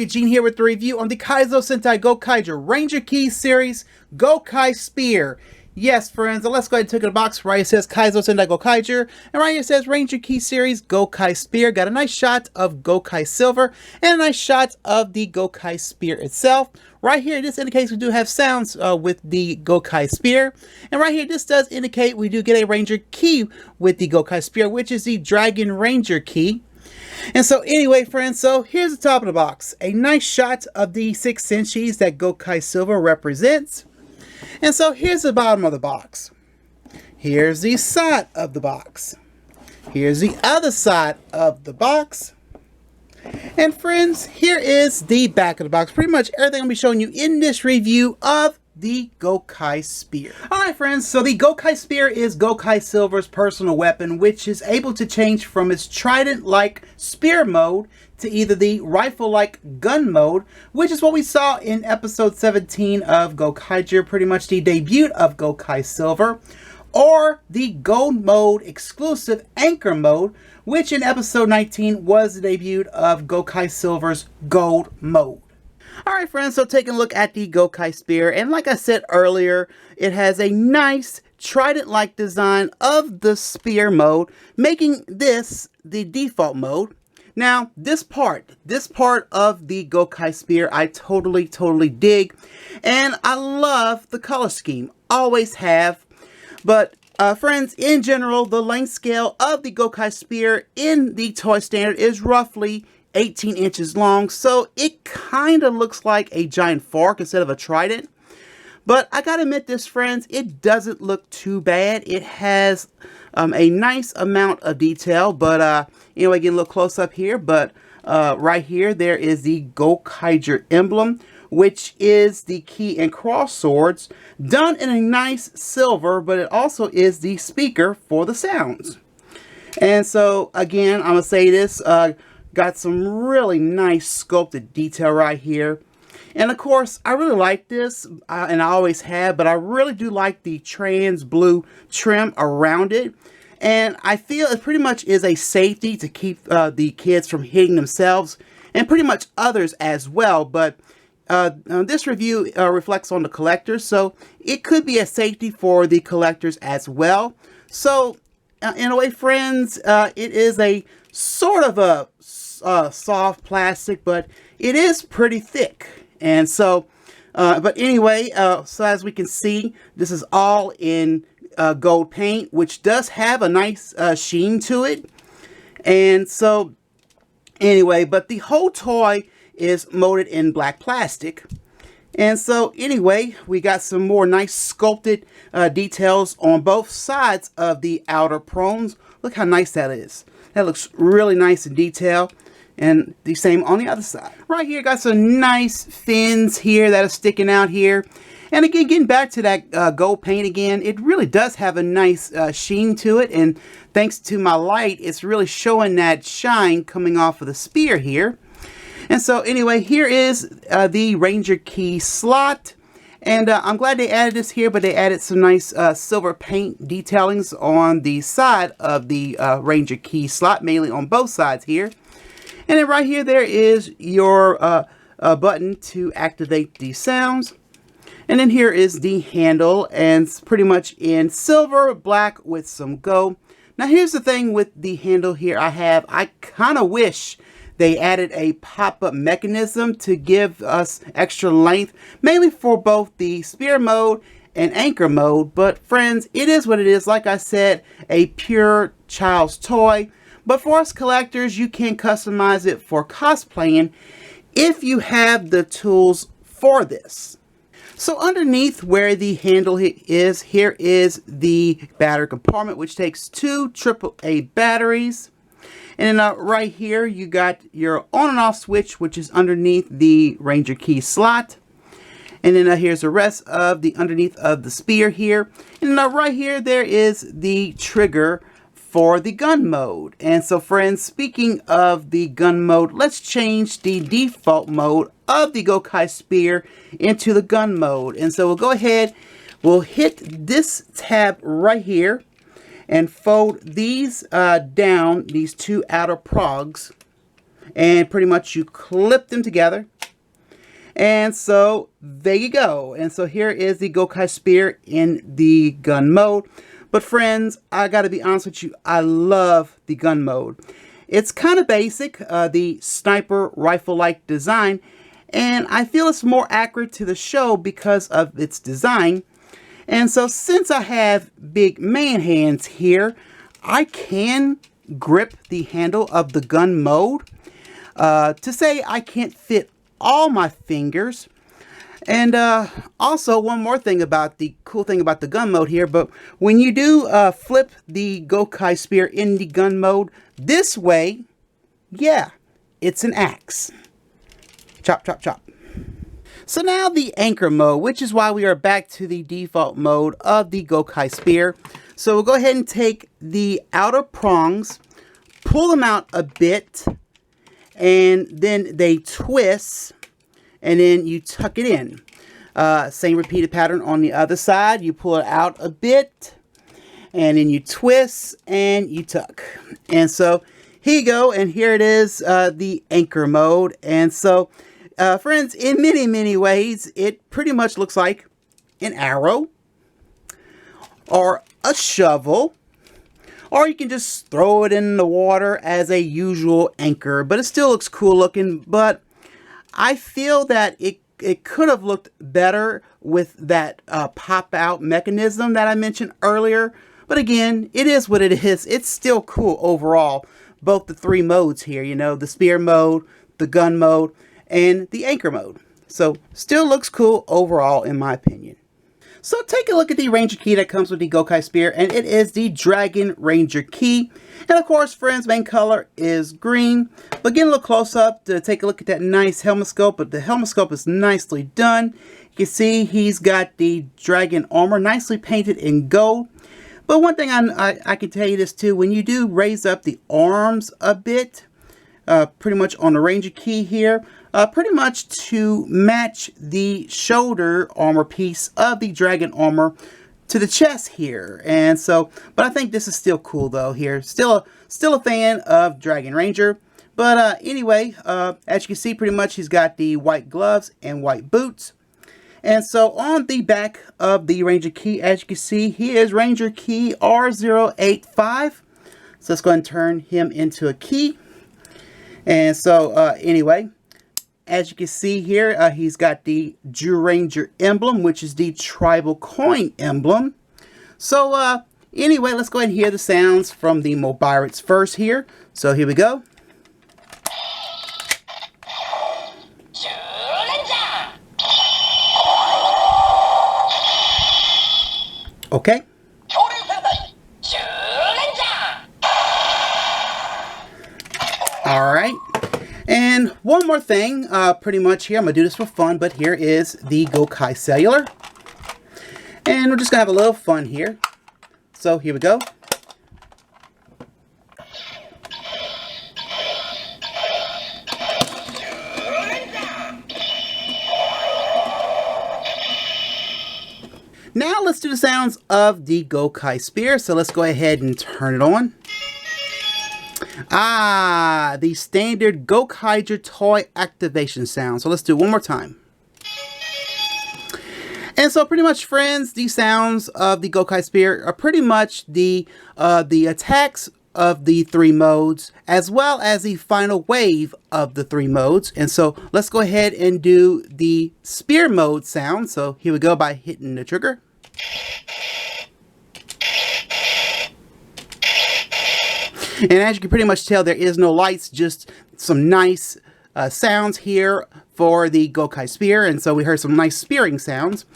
Eugene here with the review on the Kaizoku Sentai Gokaiger Ranger Key series Gokai Spear. Yes, friends, let's go ahead and take a box. Right, it says Kaizoku Sentai Gokaiger, and right here it says Ranger Key series Gokai Spear. Got a nice shot of Gokai Silver and a nice shot of the Gokai Spear itself. Right here, this indicates we do have sounds with the Gokai Spear. And right here, this does indicate we do get a Ranger Key with the Gokai Spear, which is the Dragon Ranger Key. And so anyway, friends, so here's the top of the box. A nice shot of the 6 senshis that Gokai Silver represents. And so here's the bottom of the box. Here's the side of the box. Here's the other side of the box. And friends, here is the back of the box. Pretty much everything I'll be showing you in this review of the Gokai Spear. Alright friends, so the Gokai Spear is Gokai Silver's personal weapon, which is able to change from its trident-like spear mode to either the rifle-like gun mode, which is what we saw in episode 17 of Gokaiger, pretty much the debut of Gokai Silver, or the gold mode exclusive anchor mode, which in episode 19 was the debut of Gokai Silver's gold mode. Alright friends, so taking a look at the Gokai Spear, and like I said earlier, it has a nice trident-like design of the spear mode, making this the default mode. Now, this part of the Gokai Spear, I totally dig, and I love the color scheme, always have. But friends, in general, the length scale of the Gokai Spear in the toy standard is roughly 18 inches long, so it kind of looks like a giant fork instead of a trident. But I gotta admit this, friends, it doesn't look too bad. It has a nice amount of detail, but anyway, get a little close up here. But right here, there is the Gokaiger emblem, which is the key and cross swords, done in a nice silver, but it also is the speaker for the sounds. And so, again, I'm gonna say this, got some really nice sculpted detail right here. And of course, I really like this, and I always have, but I really do like the trans blue trim around it. And I feel it pretty much is a safety to keep the kids from hitting themselves, and pretty much others as well. But this review reflects on the collectors, so it could be a safety for the collectors as well. So, in a way, friends, it is a sort of a soft plastic, but it is pretty thick. And so, but anyway, so as we can see, this is all in gold paint, which does have a nice sheen to it. And so, anyway, but the whole toy is molded in black plastic. And so, anyway, we got some more nice sculpted details on both sides of the outer prongs. Look how nice that is. That looks really nice in detail. And the same on the other side. Right here, got some nice fins here that are sticking out here. And again, getting back to that gold paint again, it really does have a nice sheen to it. And thanks to my light, it's really showing that shine coming off of the spear here. And so anyway, here is the Ranger Key slot. And I'm glad they added this here, but they added some nice silver paint detailings on the side of the Ranger Key slot, mainly on both sides here. And then right here, there is your button to activate the sounds. And then here is the handle, and it's pretty much in silver, black with some gold. Now here's the thing with the handle here I kind of wish they added a pop-up mechanism to give us extra length, mainly for both the spear mode and anchor mode. But friends, it is what it is. Like I said, a pure child's toy. But for us collectors, you can customize it for cosplaying if you have the tools for this. So underneath where the handle is, here is the battery compartment, which takes 2 AAA batteries. And then right here, you got your on and off switch, which is underneath the Ranger Key slot. And then here's the rest of the underneath of the spear here. And right here, there is the trigger for the gun mode. And so friends, speaking of the gun mode, let's change the default mode of the Gokai Spear into the gun mode. And so we'll go ahead, we'll hit this tab right here and fold these down, these 2 outer progs, and pretty much you clip them together. And so there you go. And so here is the Gokai Spear in the gun mode. But friends, I gotta be honest with you, I love the gun mode. It's kind of basic, the sniper rifle-like design, and I feel it's more accurate to the show because of its design. And so since I have big man hands here, I can grip the handle of the gun mode. To say I can't fit all my fingers. And also one more thing about the cool thing about the gun mode here, but when you do flip the Gokai Spear in the gun mode this way, yeah, it's an axe. Chop, chop, chop. So now the anchor mode, which is why we are back to the default mode of the Gokai Spear. So we'll go ahead and take the outer prongs, pull them out a bit, and then they twist, and then you tuck it in. Same repeated pattern on the other side. You pull it out a bit, and then you twist, and you tuck. And so here you go, and here it is, the anchor mode. And so, friends, in many, many ways, it pretty much looks like an arrow, or a shovel, or you can just throw it in the water as a usual anchor, but it still looks cool looking. But I feel that it could have looked better with that pop out mechanism that I mentioned earlier. But again, it is what it is. It's still cool overall. Both the three modes here, you know, the spear mode, the gun mode, and the anchor mode. So still looks cool overall in my opinion. So take a look at the Ranger key that comes with the Gokai Spear, and it is the Dragon Ranger key. And of course, friends, main color is green. But get a little close up to take a look at that nice helmet scope, but the helmet scope is nicely done. You can see he's got the dragon armor nicely painted in gold. But one thing I can tell you this too, when you do raise up the arms a bit, pretty much on the Ranger key here, pretty much to match the shoulder armor piece of the dragon armor to the chest here. And so, but I think this is still cool though here. Still a fan of Dragon Ranger. But anyway, as you can see, pretty much he's got the white gloves and white boots. And so on the back of the Ranger key, as you can see, he is Ranger key R085. So let's go ahead and turn him into a key. And so anyway, as you can see here, he's got the Jew Ranger emblem, which is the tribal coin emblem. So anyway, let's go ahead and hear the sounds from the Mobirates first here. So here we go. Okay. All right. And one more thing, pretty much here, I'm going to do this for fun, but here is the Gokai Cellular. And we're just going to have a little fun here. So here we go. Now let's do the sounds of the Gokai Spear. So let's go ahead and turn it on. Ah, the standard Gokaiger toy activation sound. So let's do it one more time. And so pretty much, friends, the sounds of the Gokai Spear are pretty much the attacks of the three modes, as well as the final wave of the three modes. And so let's go ahead and do the spear mode sound. So here we go by hitting the trigger. And as you can pretty much tell, there is no lights, just some nice sounds here for the Gokai Spear. And so we heard some nice spearing sounds.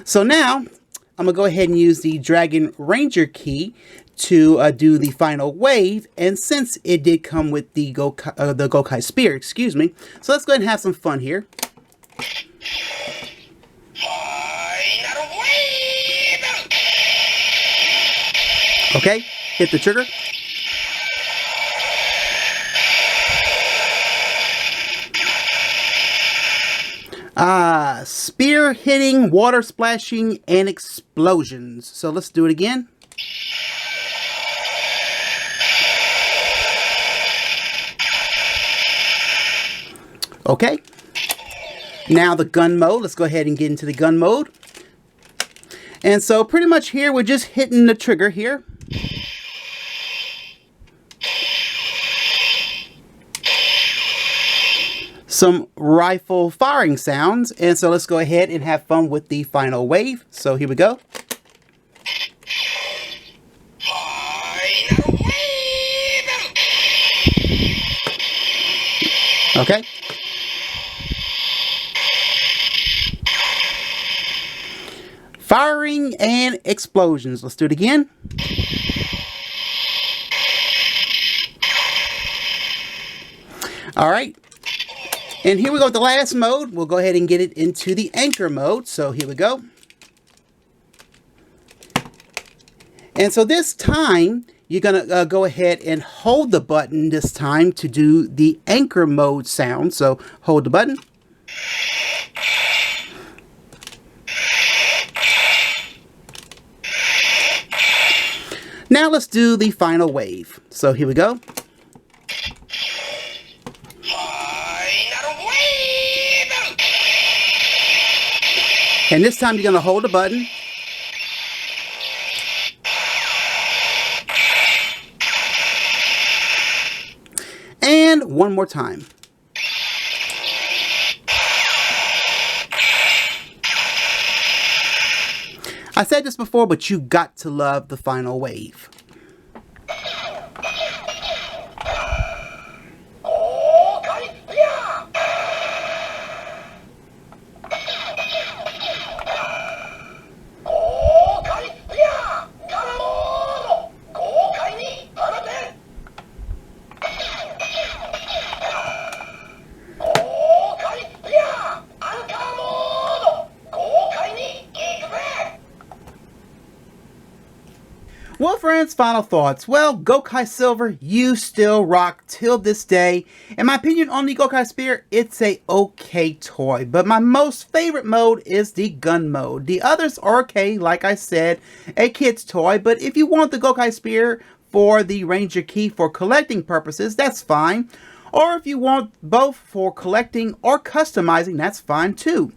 So now I'm going to go ahead and use the Dragon Ranger key to do the final wave. And since it did come with the Gokai Spear, excuse me. So let's go ahead and have some fun here. Okay, hit the trigger. Spear hitting, water splashing, and explosions. So let's do it again. Okay. Now the gun mode. Let's go ahead and get into the gun mode. And so pretty much here, we're just hitting the trigger here. Some rifle firing sounds. And so let's go ahead and have fun with the final wave. So here we go. Okay. Firing and explosions. Let's do it again. All right. And here we go with the last mode. We'll go ahead and get it into the anchor mode. So here we go. And so this time, you're going to go ahead and hold the button this time to do the anchor mode sound. So hold the button. Now let's do the final wave. So here we go. And this time you're going to hold the button. And one more time. I said this before, but you got to love the final wave. Well, friends, final thoughts. Well, Gokai Silver, you still rock till this day. In my opinion on the Gokai Spear, it's a okay toy. But my most favorite mode is the gun mode. The others are okay, like I said, a kid's toy. But if you want the Gokai Spear for the Ranger Key for collecting purposes, that's fine. Or if you want both for collecting or customizing, that's fine too.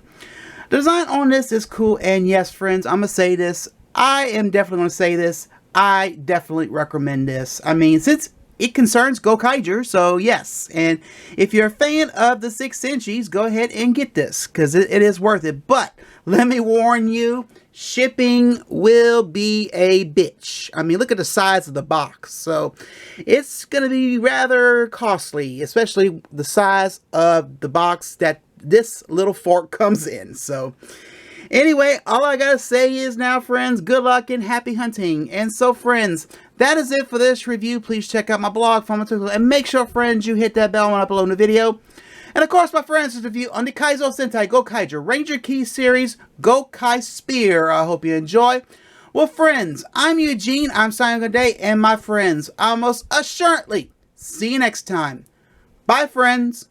The design on this is cool. And yes, friends, I'm going to say this. I am definitely going to say this. I definitely recommend this. I mean, since it concerns Gokaiger, so yes. And if you're a fan of the 6 inchies, go ahead and get this, because it is worth it. But let me warn you, shipping will be a bitch. I mean, look at the size of the box. So it's going to be rather costly, especially the size of the box that this little fork comes in. So anyway, all I gotta say is now, friends, good luck and happy hunting. And so, friends, that is it for this review. Please check out my blog, and make sure, friends, you hit that bell when I upload a video. And of course, my friends, this review on the Kaizoku Sentai Gokaiger Ranger Key Series Gokai Spear. I hope you enjoy. Well, friends, I'm Eugene. I'm signing good day, and my friends, I'll most assuredly see you next time. Bye, friends.